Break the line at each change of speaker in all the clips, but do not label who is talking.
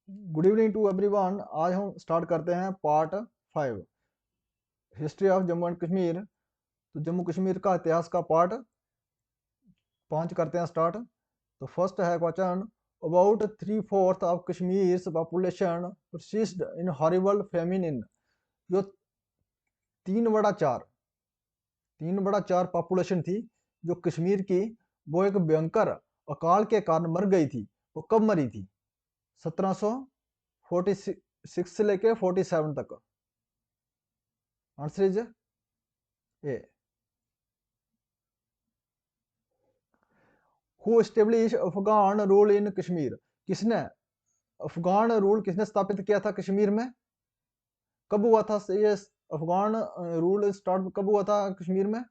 Good evening to everyone. आज हम start करते हैं part 5, history of Jammu and Kashmir. तो जम्मू कश्मीर का इतिहास का पार्ट 5 करते हैं स्टार्ट। तो फर्स्ट है question, about 3/4 of Kashmir population persist in horrible famine in. जो 3/4 पॉपुलेशन थी जो कश्मीर की, वो एक भयंकर अकाल के कारण मर गई थी। वो कब मरी थी? 1746 से लेके 47 तक। Answer is a. Who establish Afghan rule in Kashmir. किसने अफगान रूल स्थापित किया था कश्मीर में? कब हुआ था ये अफगान रूल स्टार्ट कब हुआ था कश्मीर में?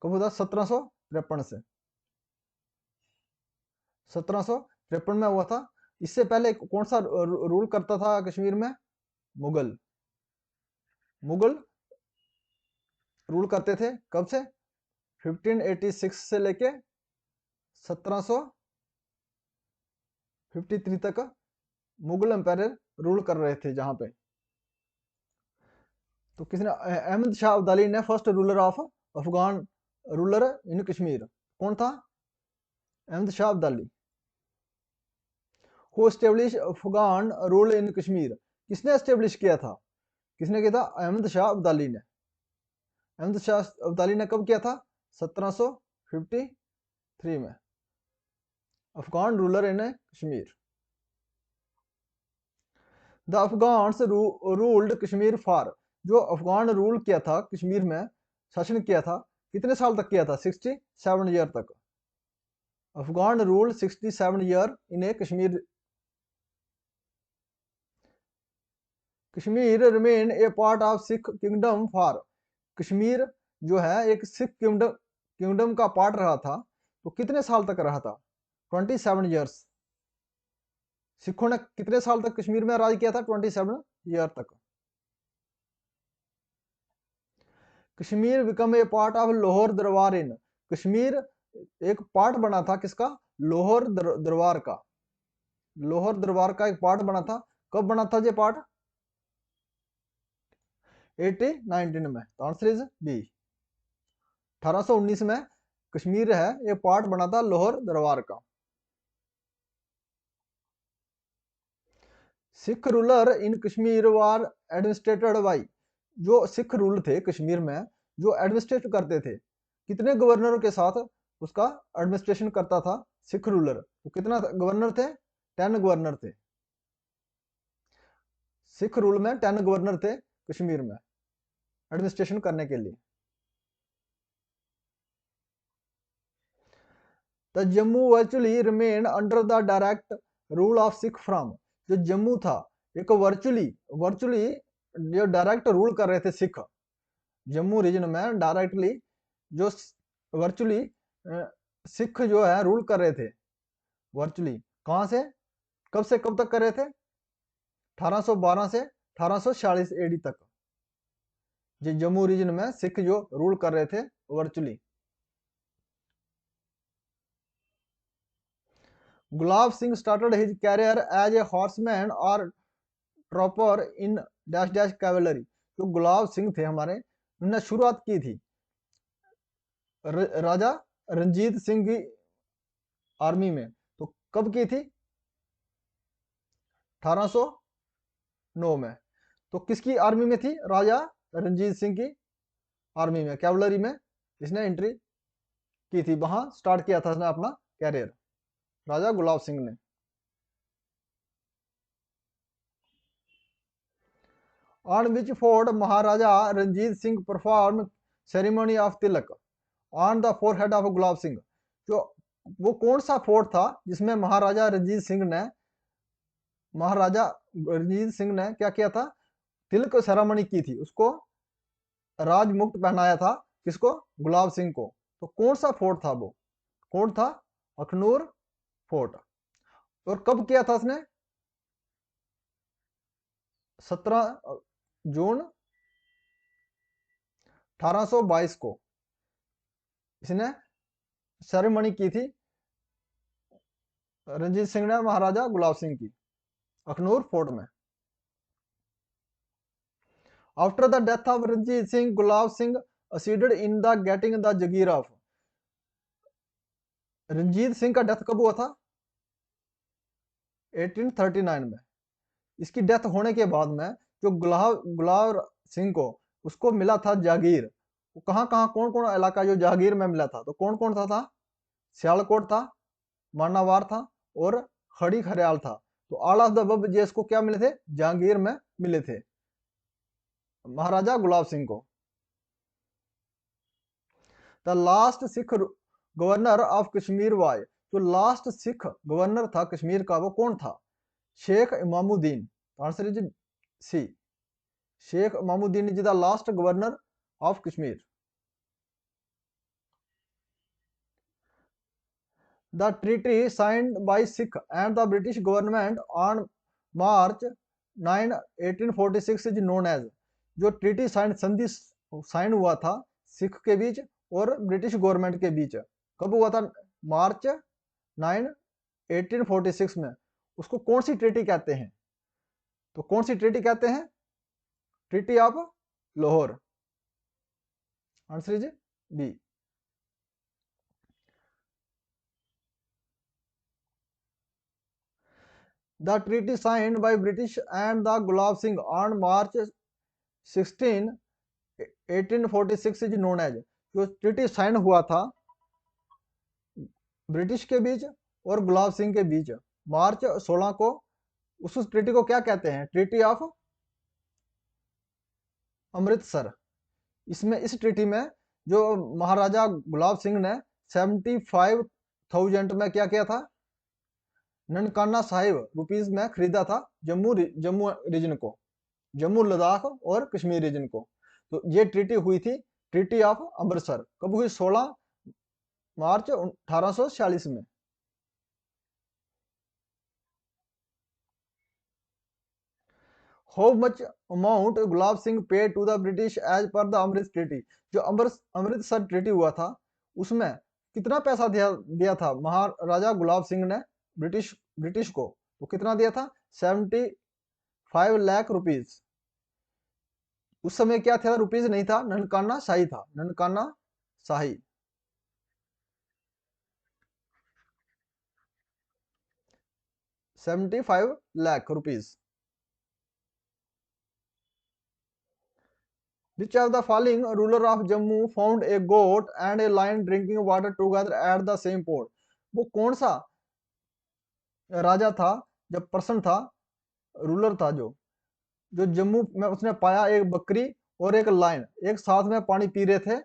कब हुआ था? 1753 से। 1753 में हुआ था। इससे पहले कौन सा रूल करता था कश्मीर में? मुगल। मुगल रूल करते थे। कब से? 1586 से लेके 1753 तक मुगल एम्पायर रूल कर रहे थे जहां पे। तो किसने? अहमद शाह अब्दाली ने first ruler of Afghan ruler in Kashmir. कौन था? Ahmad Shah Abdali. Who establish Afghan rule in Kashmir. किसने एस्टेब्लिश किया था? किसने किया था? अहमद शाह अब्दाली ने। अहमद शाह अब्दाली ने कब किया था? 1753 में। Afghan ruler in Kashmir. The Afghans ruled Kashmir for. जो अफगान रूल किया था कश्मीर में, शासन किया था, कितने साल तक किया था? 67 ईयर तक। Afghan rule 67 year in A Kashmir. Kashmir remain A part of Sikh kingdom for. Kashmir जो है एक सिख किंगडम का पार्ट रहा था। तो कितने साल तक रहा था? 27 ईयर्स। सिखों ने कितने साल तक कश्मीर में राज किया था? 27 ईयर तक। Kashmir become a part of Lahore दरबार इन। कश्मीर एक पार्ट बना था किसका? लाहौर दरबार का। लाहौर दरबार का एक पार्ट बना था। कब बना था ये पार्ट? 1819 में। तो आंसर इज बी। 1819 में कश्मीर है ये पार्ट बना था लाहौर दरबार का। Sikh ruler in Kashmir war administrated by. जो सिख रूल थे कश्मीर में, जो एडमिनिस्ट्रेट करते थे, कितने गवर्नरों के साथ उसका एडमिनिस्ट्रेशन करता था सिख रूलर? तो कितना गवर्नर थे? 10 गवर्नर थे। सिख रूल में 10 गवर्नर थे कश्मीर में एडमिनिस्ट्रेशन करने के लिए। The Jammu virtually remain under the direct rule of Sikh from. जो जम्मू था एक वर्चुअली वर्चुअली जो डायरेक्ट रूल कर रहे थे सिख। जम्मू रीजन में डायरेक्टली जो वर्चुअली सिख जो है रूल कर रहे थे वर्चुअली। कहां से कब तक कर रहे थे? 1812 से 1846 एडी तक। जो जम्मू रीजन में सिख जो रूल कर रहे थे virtually. Gulab Singh started his career as a horseman और trooper in dash dash cavalry. जो गुलाब सिंह थे हमारे, उन्होंने शुरुआत की थी राजा रंजीत सिंह की आर्मी में। तो कब की थी? 1809 में। तो किसकी आर्मी में थी? राजा रंजीत सिंह की आर्मी में, कैवलरी में इसने एंट्री की थी। वहां स्टार्ट किया था इसने अपना कैरियर, राजा गुलाब सिंह ने। On which fort Maharaja Ranjit Singh perform ceremony of tilak on the forehead of Gulab Singh. जो वो कौन सा फोर्ट था जिसमें महाराजा रंजीत सिंह ने क्या किया था? तिलक सेरेमनी की थी, उसको राजमुकुट पहनाया था। किसको? गुलाब सिंह को। तो कौन सा फोर्ट था वो? कौन था? अखनूर फोर्ट। और कब किया था उसने? 17 जून 1822 को इसने सेरेमनी की थी रंजीत सिंह ने महाराजा गुलाब सिंह की। अखनूर फोर्ट में। After the death of Ranjit Singh, Gulab Singh acceded in the getting the jagir of. Ranjit Singh का डेथ कब हुआ था? 1839 में। इसकी डेथ होने के बाद में जो गुलाब सिंह को उसको मिला था जागीर। वो कहाँ कहाँ कौन कौन इलाका जो जागीर में मिला था, तो कौन कौन था? सियालकोट था, मानावार था और खड़ी खरियाल था। तो ऑल ऑफ द अबव ये इसको क्या मिले थे? जहांगीर में मिले थे महाराजा गुलाब सिंह को। The last Sikh governor of Kashmir why. जो लास्ट सिख गवर्नर था कश्मीर का वो कौन था? Sheikh Imamuddin. Answer is C, Sheikh Imamuddin is the last governor of Kashmir. The treaty signed by Sikh and the British government on March 9, 1846 is known as। जो ट्रीटी संधि साइन हुआ था सिख के बीच और ब्रिटिश गवर्नमेंट के बीच, कब हुआ था? मार्च 9, 1846 में। उसको कौन सी ट्रीटी कहते हैं? तो कौन सी ट्रीटी कहते हैं? Treaty of Lahore. Answer is B. The treaty signed by British and the Gulab Singh on March 16, 1846 is known as। जो ट्रीटी साइन हुआ था ब्रिटिश के बीच और गुलाब सिंह के बीच मार्च 16 को, उस ट्रीटी को क्या कहते हैं? Treaty of Amritsar. इसमें इस ट्रीटी में जो महाराजा गुलाब सिंह ने 75,000 में क्या किया था? ननकाना साहिब रुपीज में खरीदा था जम्मू रीजन को, जम्मू लद्दाख और कश्मीर रीजन को। तो ये ट्रीटी हुई थी ट्रीटी ऑफ अमृतसर। कब हुई? 16 मार्च 1846 में। How much amount Gulab Singh pay to the British as per the Amrit treaty. जो अमृतसर ट्रीटी हुआ था उसमें कितना पैसा दिया था महाराजा गुलाब सिंह ने ब्रिटिश को? तो कितना दिया था? 75 लाख रुपीज। उस समय क्या था? रुपीज नहीं था, ननकाना शाही था, ननकाना शाही। 75 lakh rupees. Which of the following ruler of Jammu found a goat and a lion drinking water together at the same pond? वो कौन सा राजा था, जब पर्सन था, रूलर था जो जो जम्मू में उसने पाया एक बकरी और एक लायन एक साथ में पानी पी रहे थे,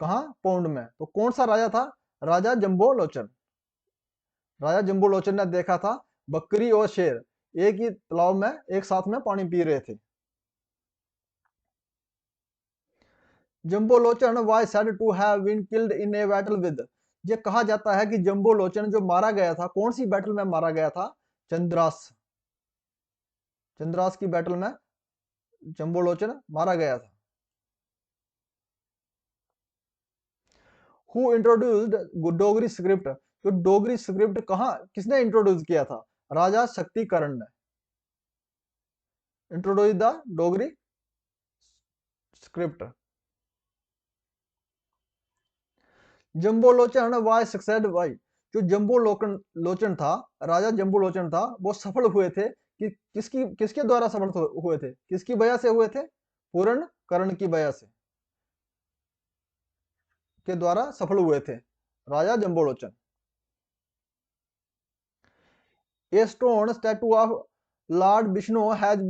कहाँ? पौंड में। तो कौन सा राजा था? राजा जम्बो लोचन। राजा जम्बो लोचन ने देखा था बकरी और शेर एक ही तालाब में एक साथ में पानी पी रहे थे। Jambo Lochan was said to have been killed in a battle with. ये कहा जाता है कि जम्बो लोचन जो मारा गया था, कौन सी बैटल में मारा गया था? चंद्रास। चंद्रास की बैटल में जम्बो लोचन मारा गया था। Who introduced Dogri script. तो डोगरी स्क्रिप्ट कहाँ किसने इंट्रोड्यूस किया था? राजा शक्तिकरण ने introduce the Dogri script. Jambo Lochan was succeeded by. जो जम्बो लोचन था, राजा जम्बो लोचन था, वो सफल हुए थे कि किसके द्वारा सफल हुए थे? किसकी वजह से हुए थे? पूर्ण करण की वजह से के द्वारा सफल हुए थे राजा जम्बो लोचन। A stone statue of Lord Vishnu have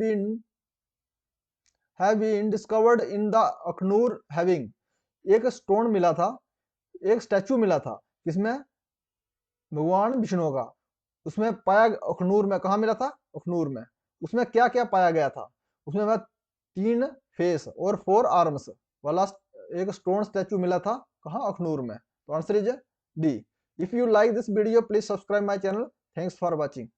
been discovered in the Akhnoor having. एक स्टोन मिला था, एक स्टैचू मिला था किसमें? भगवान विष्णु का। उसमें पाया अखनूर में। कहा मिला था? अखनूर में। उसमें क्या क्या पाया गया था? उसमें 3 फेस और 4 आर्म्स वाला एक स्टोन स्टैचू मिला था। कहा? अखनूर में। तो answer is D. If you like this video please subscribe my channel. Thanks for watching.